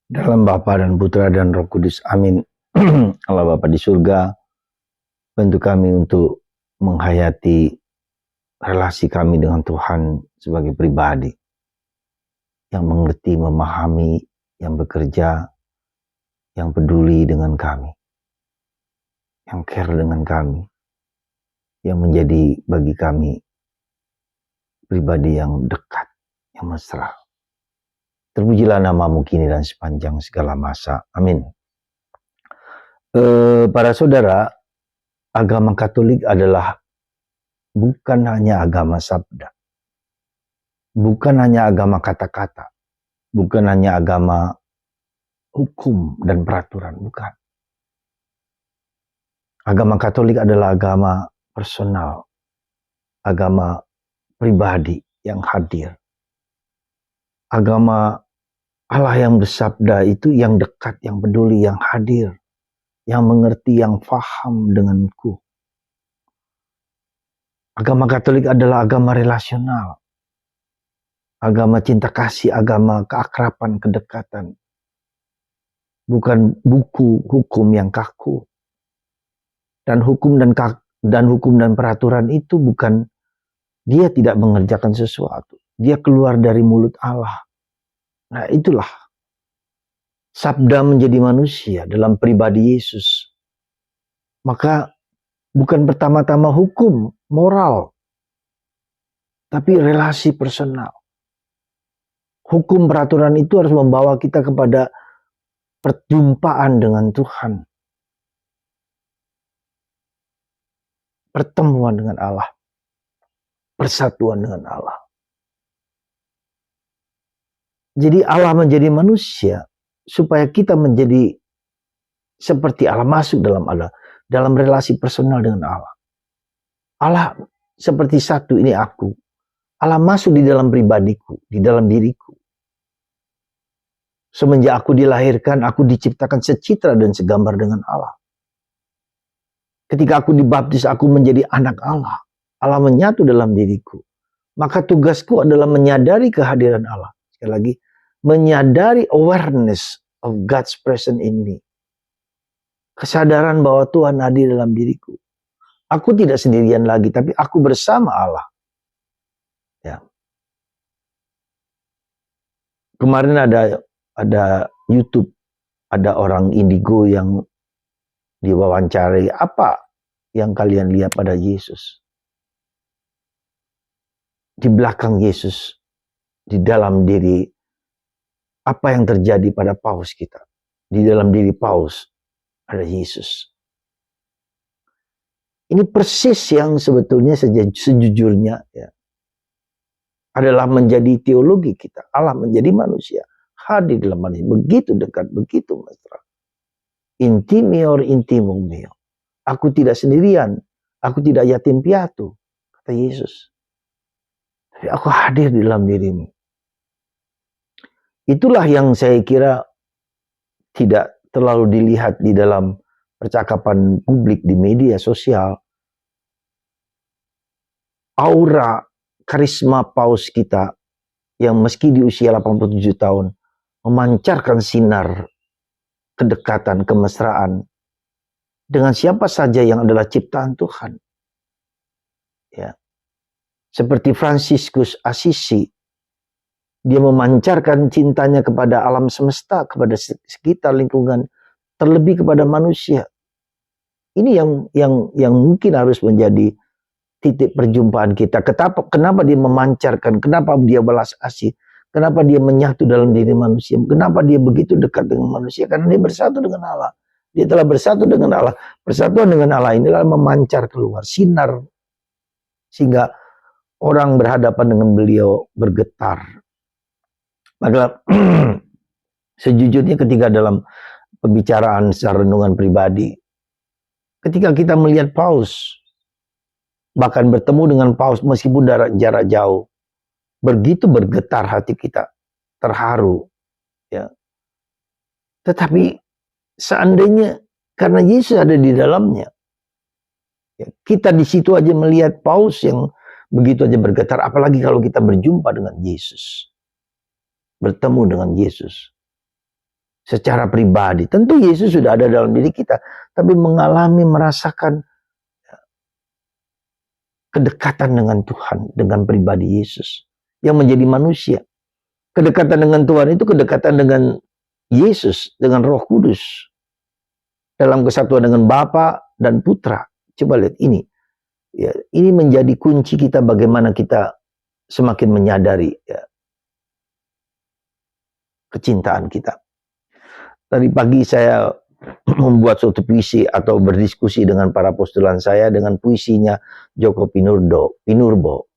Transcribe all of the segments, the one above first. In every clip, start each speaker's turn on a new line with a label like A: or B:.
A: Dalam Bapa dan Putra dan Roh Kudus. Amin. Allah Bapa di surga, bantu kami untuk menghayati relasi kami dengan Tuhan sebagai pribadi yang mengerti, memahami, yang bekerja, yang peduli dengan kami, yang care dengan kami, yang menjadi bagi kami pribadi yang dekat, yang mesra. Terpujilah namamu kini dan sepanjang segala masa. Amin. Para saudara, agama Katolik adalah bukan hanya agama sabda, bukan hanya agama kata-kata, bukan hanya agama hukum dan peraturan, bukan. Agama Katolik adalah agama personal, agama pribadi yang hadir. Agama Allah yang bersabda itu yang dekat, yang peduli, yang hadir, yang mengerti, yang faham denganku. Agama Katolik adalah agama relasional, agama cinta kasih, agama keakraban, kedekatan. Bukan buku hukum yang kaku. Dan hukum dan peraturan itu bukan, dia tidak mengerjakan sesuatu. Dia keluar dari mulut Allah. Nah, itulah sabda menjadi manusia dalam pribadi Yesus. Maka bukan pertama-tama hukum, moral, tapi relasi personal. Hukum peraturan itu harus membawa kita kepada perjumpaan dengan Tuhan. Pertemuan dengan Allah. Persatuan dengan Allah. Jadi Allah menjadi manusia supaya kita menjadi seperti Allah, masuk dalam Allah, dalam relasi personal dengan Allah. Allah seperti satu, ini aku. Allah masuk di dalam pribadiku, di dalam diriku. Semenjak aku dilahirkan, aku diciptakan secitra dan segambar dengan Allah. Ketika aku dibaptis, aku menjadi anak Allah. Allah menyatu dalam diriku. Maka tugasku adalah menyadari kehadiran Allah. Sekali lagi, menyadari awareness of God's presence in me. Kesadaran bahwa Tuhan hadir dalam diriku. Aku tidak sendirian lagi, tapi aku bersama Allah. Ya. Kemarin ada YouTube, ada orang indigo yang diwawancari, apa yang kalian lihat pada Yesus? Di belakang Yesus, di dalam diri, apa yang terjadi pada paus kita? Di dalam diri paus ada Yesus. Ini persis yang sebetulnya sejujurnya ya, adalah menjadi teologi kita. Allah menjadi manusia, hadir dalam manusia, begitu dekat, begitu mesra. Intimior intimum meo. Aku tidak sendirian, aku tidak yatim piatu, kata Yesus. Tapi aku hadir di dalam dirimu. Itulah yang saya kira tidak terlalu dilihat di dalam percakapan publik di media sosial. Aura karisma paus kita yang meski di usia 87 tahun memancarkan sinar kedekatan, kemesraan dengan siapa saja yang adalah ciptaan Tuhan. Ya. Seperti Fransiskus Assisi, dia memancarkan cintanya kepada alam semesta, kepada sekitar lingkungan, terlebih kepada manusia. Ini yang mungkin harus menjadi titik perjumpaan kita. Kenapa dia memancarkan? Kenapa dia balas asih? Kenapa dia menyatu dalam diri manusia? Kenapa dia begitu dekat dengan manusia? Karena dia bersatu dengan Allah. Dia telah bersatu dengan Allah. Persatuan dengan Allah inilah memancar keluar sinar sehingga orang berhadapan dengan beliau bergetar. Maka sejujurnya ketika dalam pembicaraan secara renungan pribadi, ketika kita melihat paus, bahkan bertemu dengan paus meskipun jarak jauh, begitu bergetar hati kita, terharu. Ya. Tetapi seandainya karena Yesus ada di dalamnya, ya, kita di situ aja melihat paus yang begitu aja bergetar, apalagi kalau kita berjumpa dengan Yesus, bertemu dengan Yesus. secara pribadi. Tentu Yesus sudah ada dalam diri kita, tapi mengalami, merasakan kedekatan dengan Tuhan, dengan pribadi Yesus yang menjadi manusia. Kedekatan dengan Tuhan itu kedekatan dengan Yesus, dengan Roh Kudus, dalam kesatuan dengan Bapa dan Putra. Coba lihat ini. Ya, ini menjadi kunci kita bagaimana kita semakin menyadari ya, kecintaan kita. Tadi pagi saya membuat suatu puisi atau berdiskusi dengan para postulan saya dengan puisinya Joko Pinurbo.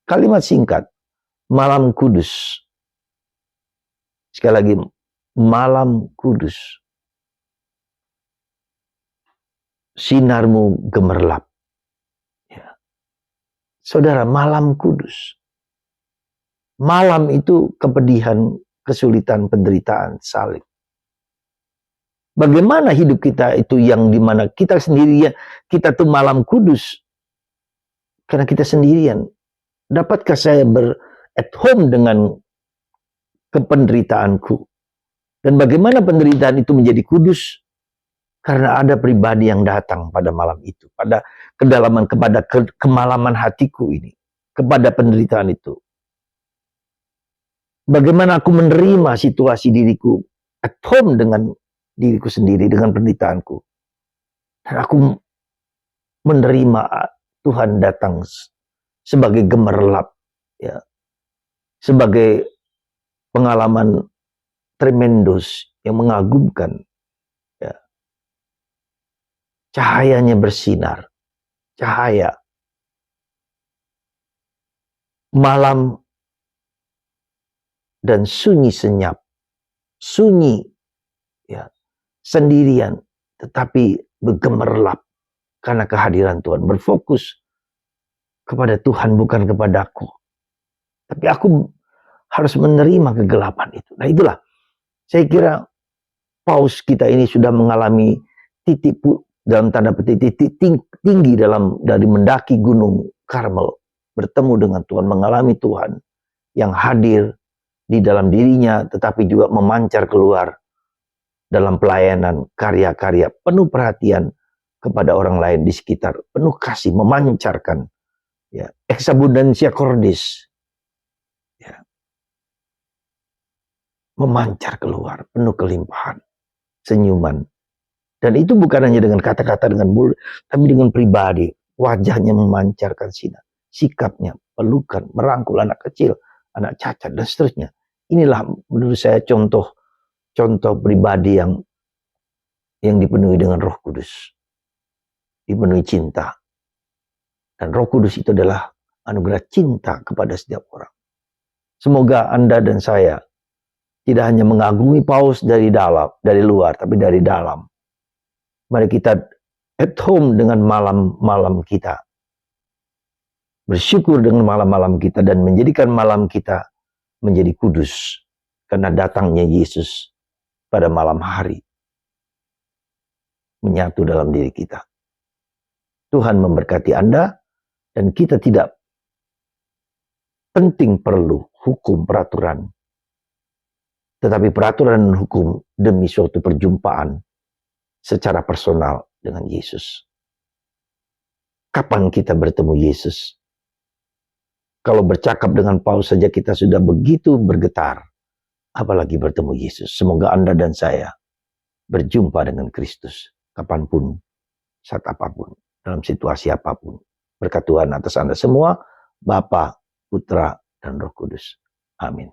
A: Kalimat singkat, malam kudus. Sekali lagi, malam kudus. Sinarmu gemerlap. Ya. Saudara, malam kudus. Malam itu kepedihan, kesulitan, penderitaan, salib. Bagaimana hidup kita itu yang dimana kita sendirian, kita tuh malam kudus. Karena kita sendirian. Dapatkah saya at home dengan kependeritaanku? Dan bagaimana penderitaan itu menjadi kudus? Karena ada pribadi yang datang pada malam itu. Pada kedalaman, kepada kemalaman hatiku ini. Kepada penderitaan itu. Bagaimana aku menerima situasi diriku at home dengan diriku sendiri, dengan penderitaanku. Dan aku menerima Tuhan datang sebagai gemerlap, ya, sebagai pengalaman tremendous yang mengagumkan. Ya. Cahayanya bersinar, cahaya. Malam dan sunyi senyap, sunyi, ya, sendirian, tetapi bergemerlap karena kehadiran Tuhan. Berfokus kepada Tuhan, bukan kepadaku. Tapi aku harus menerima kegelapan itu. Nah itulah, saya kira paus kita ini sudah mengalami titik dalam tanda petik titik tinggi dari mendaki gunung Karmel, bertemu dengan Tuhan, mengalami Tuhan yang hadir di dalam dirinya, tetapi juga memancar keluar dalam pelayanan, karya-karya, penuh perhatian kepada orang lain di sekitar, penuh kasih, memancarkan, ya, ex abundantia cordis, ya, memancar keluar, penuh kelimpahan, senyuman. Dan itu bukan hanya dengan kata-kata, dengan mulut, tapi dengan pribadi, wajahnya memancarkan sinar, sikapnya, pelukan, merangkul anak kecil, anak cacat, dan seterusnya. Inilah menurut saya contoh pribadi yang dipenuhi dengan Roh Kudus, dipenuhi cinta. Dan Roh Kudus itu adalah anugerah cinta kepada setiap orang. Semoga Anda dan saya tidak hanya mengagumi paus dari luar, tapi dari dalam. Mari kita at home dengan malam-malam kita. Bersyukur dengan malam-malam kita dan menjadikan malam kita menjadi kudus karena datangnya Yesus pada malam hari menyatu dalam diri kita. Tuhan memberkati Anda dan kita tidak penting perlu hukum peraturan, tetapi peraturan dan hukum demi suatu perjumpaan secara personal dengan Yesus. Kapan kita bertemu Yesus? Kalau bercakap dengan paus saja kita sudah begitu bergetar, apalagi bertemu Yesus. Semoga Anda dan saya berjumpa dengan Kristus kapanpun, saat apapun, dalam situasi apapun. Berkat Tuhan atas Anda semua, Bapa, Putra, dan Roh Kudus. Amin.